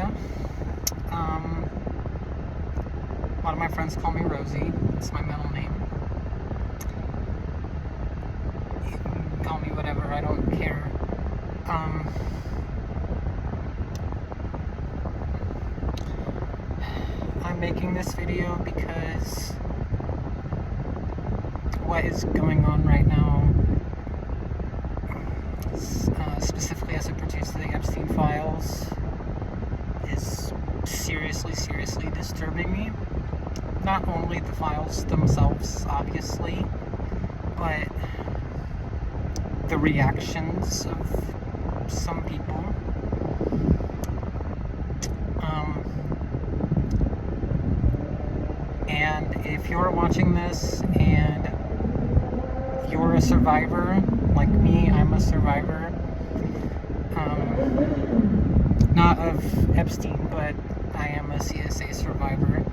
Rebecca. A lot of my friends call me Rosie. It's my middle name. You can call me whatever, I don't care. I'm making this video because what is going on right now, specifically as it pertains to the Epstein files, is seriously disturbing me. Not only the files themselves, obviously, but the reactions of some people. And if you're watching this and you're a survivor, like me, I'm a survivor, not of Epstein, but I am a CSA survivor.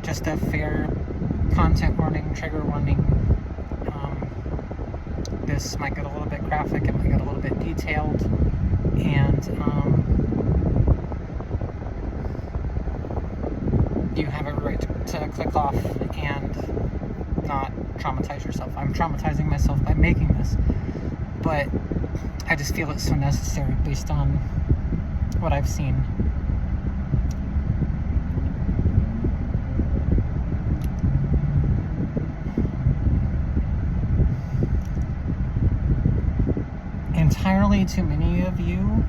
Just a fair content warning, trigger warning. This might get a little bit graphic, it might get a little bit detailed, and you have a right to click off and not traumatize yourself. I'm traumatizing myself by making this, but I just feel it's so necessary based on what I've seen. Entirely too many of you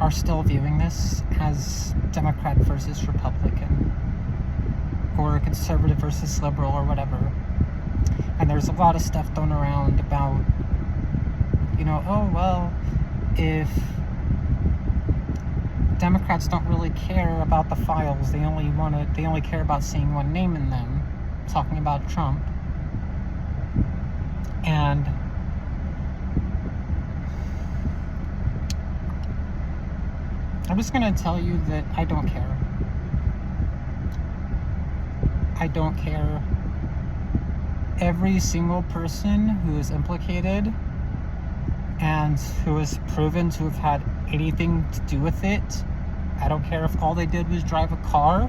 are still viewing this as Democrat versus Republican, or conservative versus liberal, or whatever. And there's a lot of stuff thrown around about, oh, well, if Democrats don't really care about the files, they only care about seeing one name in them, talking about Trump. And I'm just going to tell you that I don't care. I don't care. Every single person who is implicated and who is proven to have had anything to do with it, I don't care if all they did was drive a car,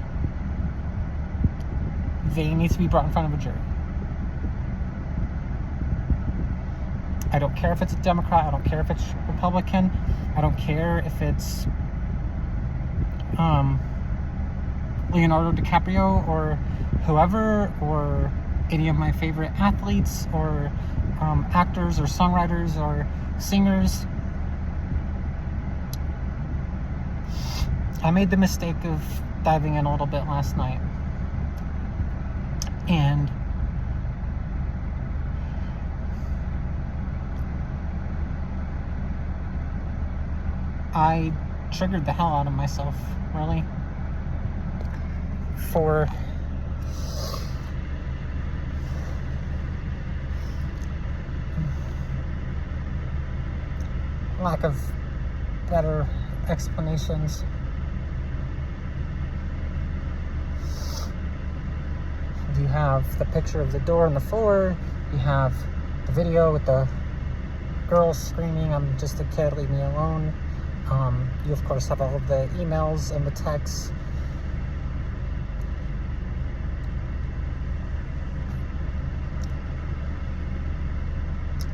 they need to be brought in front of a jury. I don't care if it's a Democrat, I don't care if it's Republican, I don't care if it's Leonardo DiCaprio or whoever, or any of my favorite athletes, or actors, or songwriters, or singers. I made the mistake of diving in a little bit last night, and I triggered the hell out of myself, really, for lack of better explanations. You have the picture of the door on the floor, you have the video with the girl screaming, "I'm just a kid, leave me alone." You of course have all of the emails and the texts.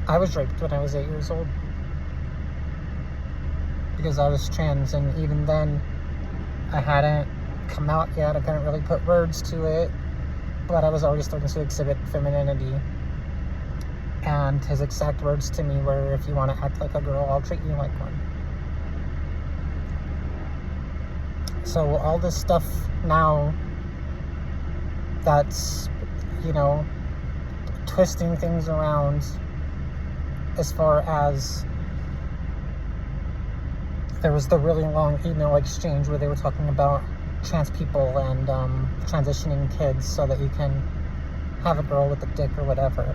I was raped when I was 8 years old because I was trans, and even then I hadn't come out yet. I couldn't really put words to it, but I was already starting to exhibit femininity. And his exact words to me were, "If you want to act like a girl, I'll treat you like one." So all this stuff now that's, twisting things around, as far as there was the really long email exchange where they were talking about trans people and transitioning kids so that you can have a girl with a dick or whatever.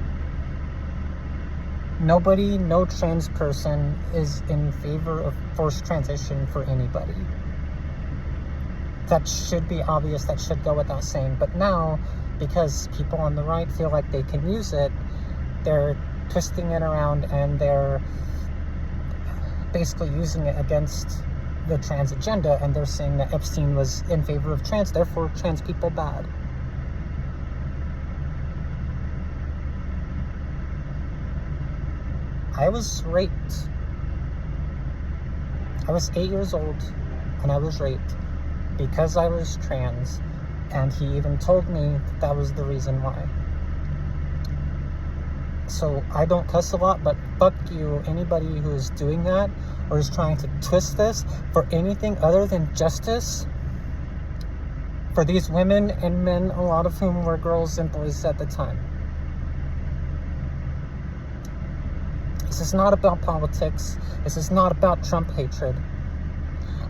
Nobody, no trans person is in favor of forced transition for anybody. That should be obvious, that should go without saying. But now, because people on the right feel like they can use it, they're twisting it around, and they're basically using it against the trans agenda, and they're saying that Epstein was in favor of trans, therefore trans people bad. I was raped. I was 8 years old, and I was raped because I was trans, and he even told me that was the reason why. So I don't cuss a lot, but fuck you, anybody who is doing that or is trying to twist this for anything other than justice for these women and men, a lot of whom were girls and boys at the time. This is not about politics. This is not about Trump hatred.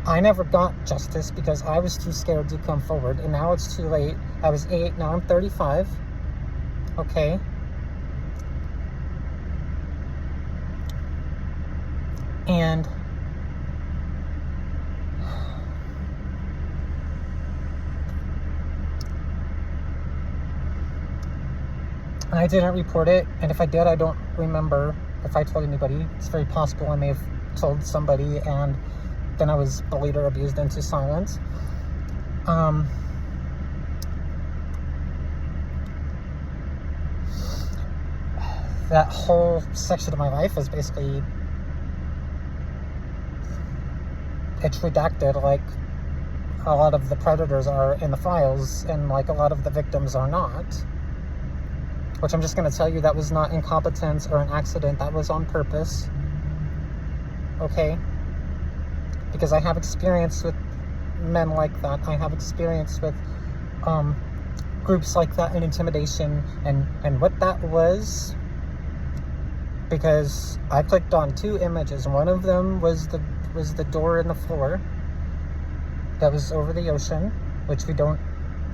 I never got justice because I was too scared to come forward, and now it's too late. I was 8, now I'm 35. Okay? And I didn't report it, and if I did, I don't remember if I told anybody. It's very possible I may have told somebody, and then I was bullied or abused into silence. That whole section of my life is basically, it's redacted like a lot of the predators are in the files, and like a lot of the victims are not. Which I'm just going to tell you, that was not incompetence or an accident. That was on purpose. Okay? Because I have experience with men like that. I have experience with groups like that and intimidation. And what that was, because I clicked on 2 images. One of them was the door in the floor that was over the ocean, which we don't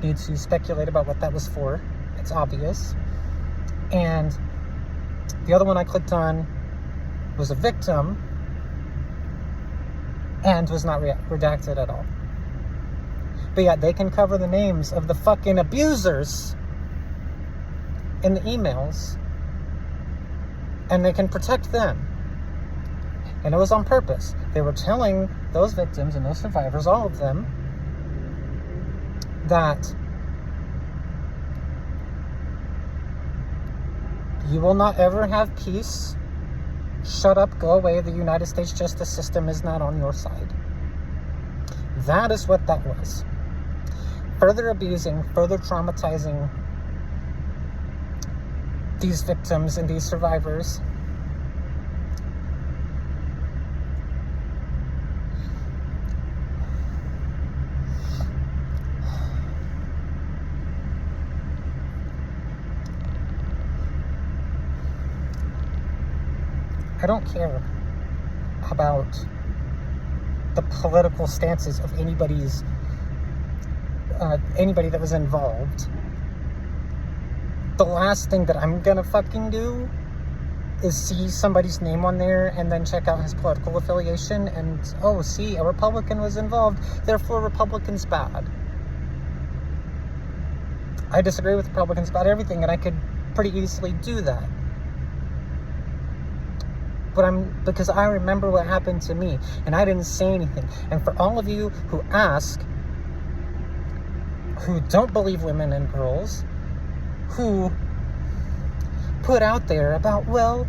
need to speculate about what that was for. It's obvious. And the other one I clicked on was a victim and was not redacted at all. But yeah, they can cover the names of the fucking abusers in the emails, and they can protect them. And it was on purpose. They were telling those victims and those survivors, all of them, that you will not ever have peace. Shut up, go away. The United States justice system is not on your side. That is what that was. Further abusing, further traumatizing these victims and these survivors. I don't care about the political stances of anybody that was involved. The last thing that I'm gonna fucking do is see somebody's name on there and then check out his political affiliation and, oh, see, a Republican was involved, therefore Republicans bad. I disagree with Republicans about everything, and I could pretty easily do that. Because I remember what happened to me, and I didn't say anything. And for all of you who ask, who don't believe women and girls, who put out there about, well,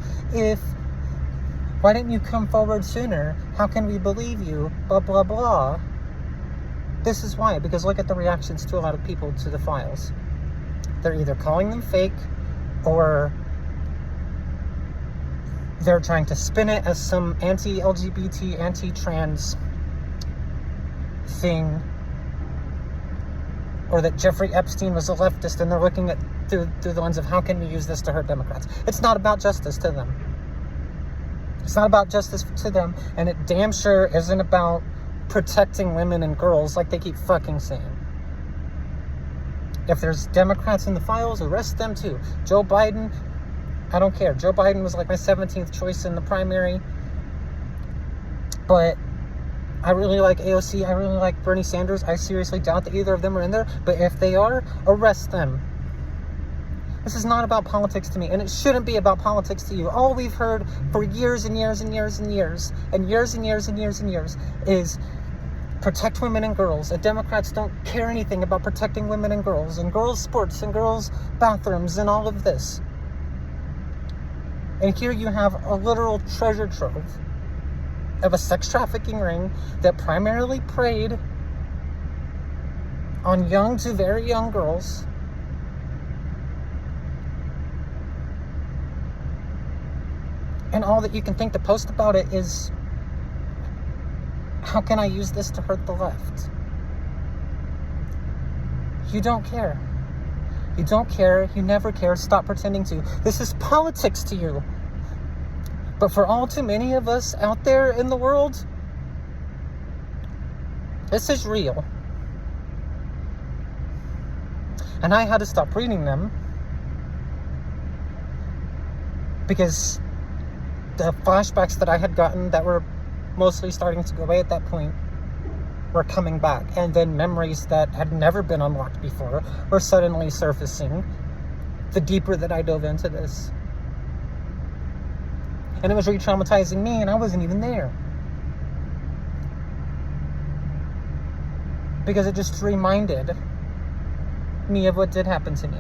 why didn't you come forward sooner? How can we believe you? Blah, blah, blah. This is why, because look at the reactions to a lot of people to the files. They're either calling them fake, or they're trying to spin it as some anti-LGBT, anti-trans thing, or that Jeffrey Epstein was a leftist, and they're looking at through the lens of how can we use this to hurt Democrats. It's not about justice to them. It's not about justice to them, and it damn sure isn't about protecting women and girls like they keep fucking saying. If there's Democrats in the files, arrest them too. Joe Biden, I don't care. Joe Biden was like my 17th choice in the primary. But I really like AOC. I really like Bernie Sanders. I seriously doubt that either of them are in there. But if they are, arrest them. This is not about politics to me, and it shouldn't be about politics to you. All we've heard for years and years and years and years and years and years and years and years is protect women and girls. And Democrats don't care anything about protecting women and girls sports and girls bathrooms and all of this. And here you have a literal treasure trove of a sex trafficking ring that primarily preyed on young to very young girls. And all that you can think to post about it is, how can I use this to hurt the left? You don't care. You don't care. You never care. Stop pretending to. This is politics to you. But for all too many of us out there in the world, this is real. And I had to stop reading them because the flashbacks that I had gotten that were mostly starting to go away at that point were coming back. And then memories that had never been unlocked before were suddenly surfacing the deeper that I dove into this. And it was re-traumatizing me, and I wasn't even there. Because it just reminded me of what did happen to me.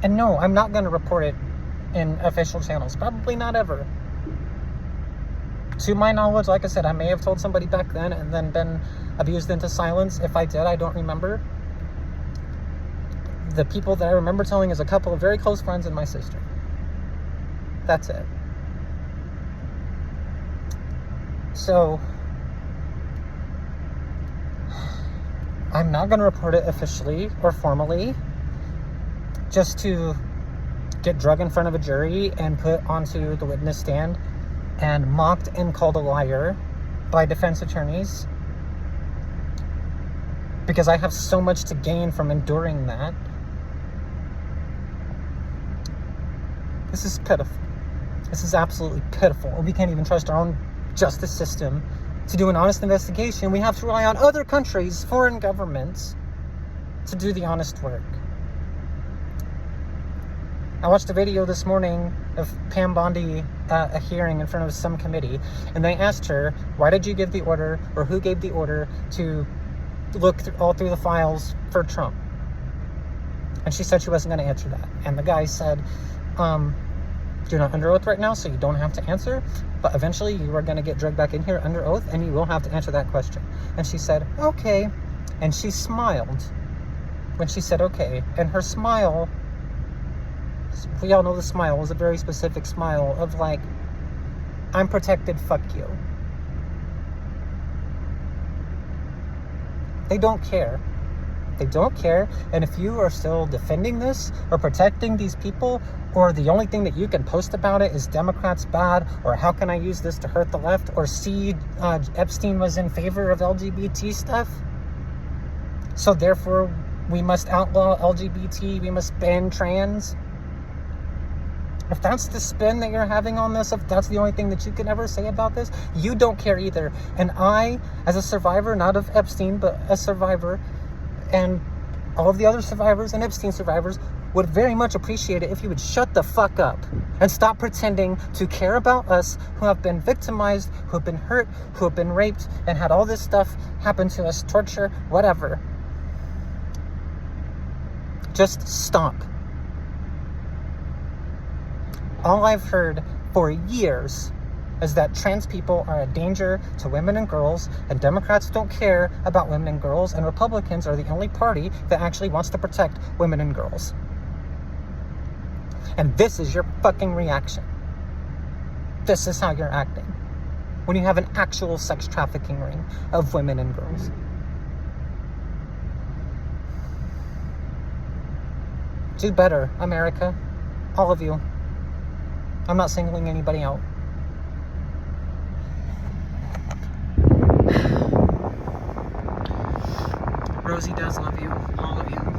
And no, I'm not going to report it in official channels. Probably not ever. To my knowledge, like I said, I may have told somebody back then and then been abused into silence. If I did, I don't remember. The people that I remember telling is a couple of very close friends and my sister. That's it. So, I'm not going to report it officially or formally, just to get drug in front of a jury and put onto the witness stand and mocked and called a liar by defense attorneys, because I have so much to gain from enduring that. This is pitiful. This is absolutely pitiful. We can't even trust our own justice system to do an honest investigation. We have to rely on other countries, foreign governments, to do the honest work. I watched a video this morning of Pam Bondi at a hearing in front of some committee, and they asked her, why did you give the order, or who gave the order to look all through the files for Trump? And she said she wasn't going to answer that. And the guy said, you're not under oath right now, so you don't have to answer, but eventually you are going to get dragged back in here under oath, and you will have to answer that question. And she said, okay. And she smiled when she said, okay. And her smile, we all know the smile was a very specific smile of like, I'm protected, fuck you. They don't care. They don't care. And if you are still defending this or protecting these people, or the only thing that you can post about it is Democrats bad, or how can I use this to hurt the left, or Epstein was in favor of LGBT stuff, so therefore we must outlaw LGBT, we must ban trans. If that's the spin that you're having on this, if that's the only thing that you can ever say about this, you don't care either. And I, as a survivor, not of Epstein, but a survivor, and all of the other survivors and Epstein survivors, would very much appreciate it if you would shut the fuck up and stop pretending to care about us who have been victimized, who have been hurt, who have been raped, and had all this stuff happen to us, torture, whatever. Just stop. All I've heard for years is that trans people are a danger to women and girls, and Democrats don't care about women and girls, and Republicans are the only party that actually wants to protect women and girls. And this is your fucking reaction. This is how you're acting when you have an actual sex trafficking ring of women and girls. Do better, America. All of you. I'm not singling anybody out. Rosie does love you. All of you.